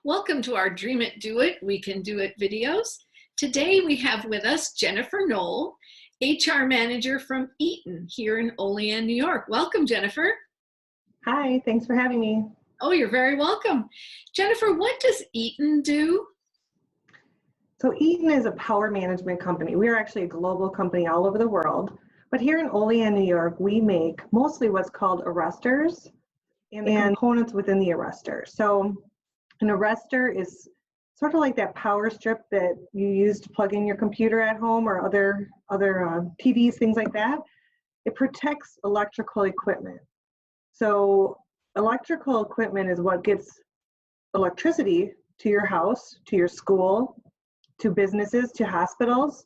Welcome to our Dream It, Do It, We Can Do It videos. Today we have with us Jennifer Noll, HR Manager from Eaton here in Olean, New York. Welcome, Jennifer. Hi, thanks for having me. Oh, you're very welcome. Jennifer, what does Eaton do? So Eaton is a power management company. We are actually a global company all over the world. But here in Olean, New York, we make mostly what's called arresters and the components within the arrestor. So an arrestor is sort of like that power strip that you use to plug in your computer at home or other TVs, things like that. It protects electrical equipment. So electrical equipment is what gets electricity to your house, to your school, to businesses, to hospitals.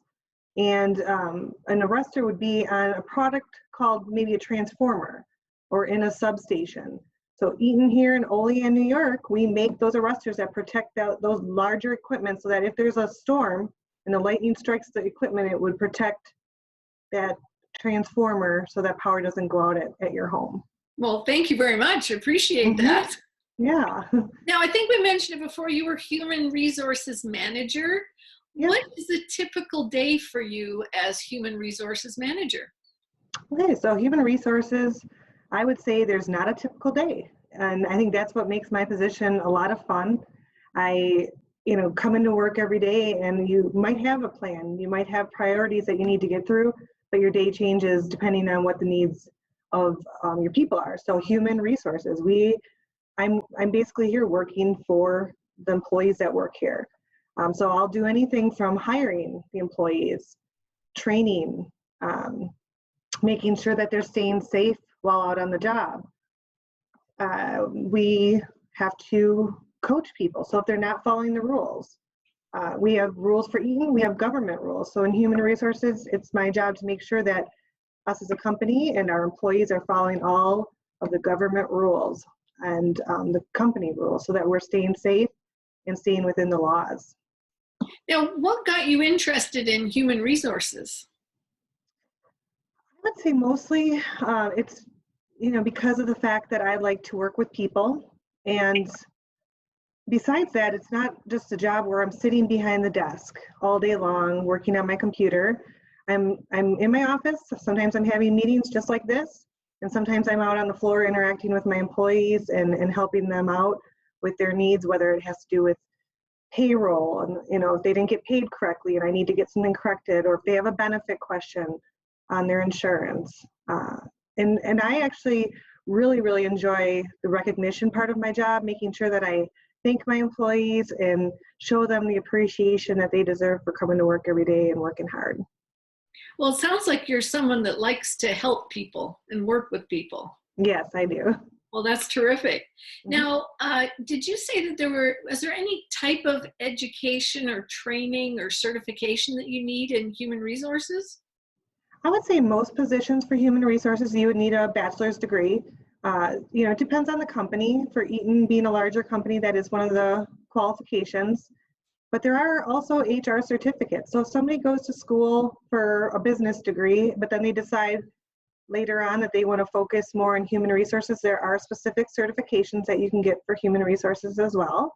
And an arrestor would be on a product called maybe a transformer or in a substation. So Eaton here in Olean, New York, we make those arresters that protect those larger equipment so that if there's a storm and the lightning strikes the equipment, it would protect that transformer so that power doesn't go out at your home. Well, thank you very much. Appreciate that. Yeah. Now, I think we mentioned it before, you were Human Resources Manager. Yeah. What is a typical day for you as Human Resources Manager? Okay, so human resources, I would say there's not a typical day. And I think that's what makes my position a lot of fun. I, come into work every day and you might have a plan. You might have priorities that you need to get through, but your day changes depending on what the needs of your people are. So human resources, I'm basically here working for the employees that work here. So I'll do anything from hiring the employees, training, making sure that they're staying safe while out on the job. We have to coach people. So if they're not following the rules, we have rules for Eaton, we have government rules. So in human resources, it's my job to make sure that us as a company and our employees are following all of the government rules and the company rules so that we're staying safe and staying within the laws. Now, what got you interested in human resources? I would say mostly it's, because of the fact that I like to work with people. And besides that, it's not just a job where I'm sitting behind the desk all day long working on my computer. I'm in my office. Sometimes I'm having meetings just like this. And sometimes I'm out on the floor interacting with my employees and helping them out with their needs, whether it has to do with payroll and if they didn't get paid correctly and I need to get something corrected, or if they have a benefit question on their insurance. And I actually really enjoy the recognition part of my job, making sure that I thank my employees and show them the appreciation that they deserve for coming to work every day and working hard. Well, it sounds like you're someone that likes to help people and work with people. Yes, I do. Well, that's terrific. Now, did you say that was there any type of education or training or certification that you need in human resources? I would say most positions for human resources, you would need a bachelor's degree. It depends on the company. For Eaton being a larger company, that is one of the qualifications. But there are also HR certificates. So if somebody goes to school for a business degree, but then they decide later on that they want to focus more on human resources, there are specific certifications that you can get for human resources as well.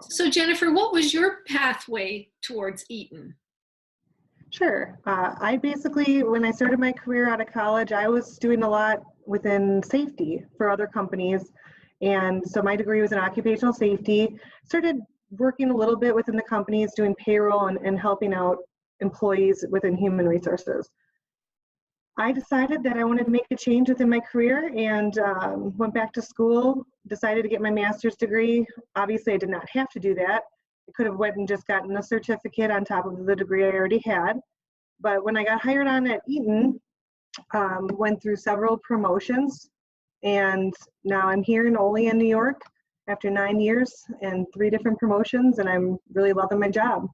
So Jennifer, what was your pathway towards Eaton? Sure. I basically, when I started my career out of college, I was doing a lot within safety for other companies. And so my degree was in occupational safety. Started working a little bit within the companies, doing payroll and helping out employees within human resources. I decided that I wanted to make a change within my career and went back to school, decided to get my master's degree. Obviously, I did not have to do that. I could have went and just gotten a certificate on top of the degree I already had. But when I got hired on at Eaton, went through several promotions, and now I'm here in Olean, New York after 9 years and 3 different promotions, and I'm really loving my job.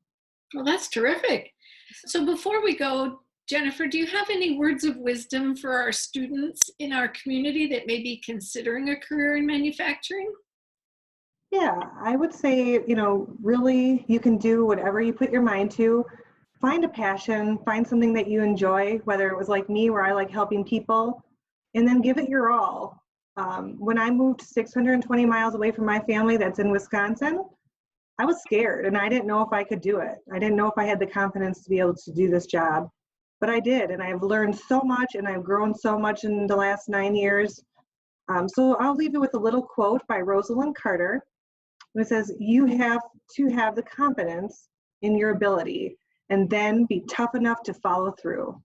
Well, that's terrific. So before we go, Jennifer, do you have any words of wisdom for our students in our community that may be considering a career in manufacturing? Yeah, I would say, really you can do whatever you put your mind to. Find a passion, find something that you enjoy, whether it was like me where I like helping people, and then give it your all. When I moved 620 miles away from my family that's in Wisconsin, I was scared and I didn't know if I could do it. I didn't know if I had the confidence to be able to do this job, but I did. And I've learned so much and I've grown so much in the last 9 years. So I'll leave you with a little quote by Rosalind Carter. And it says, "You have to have the confidence in your ability and then be tough enough to follow through."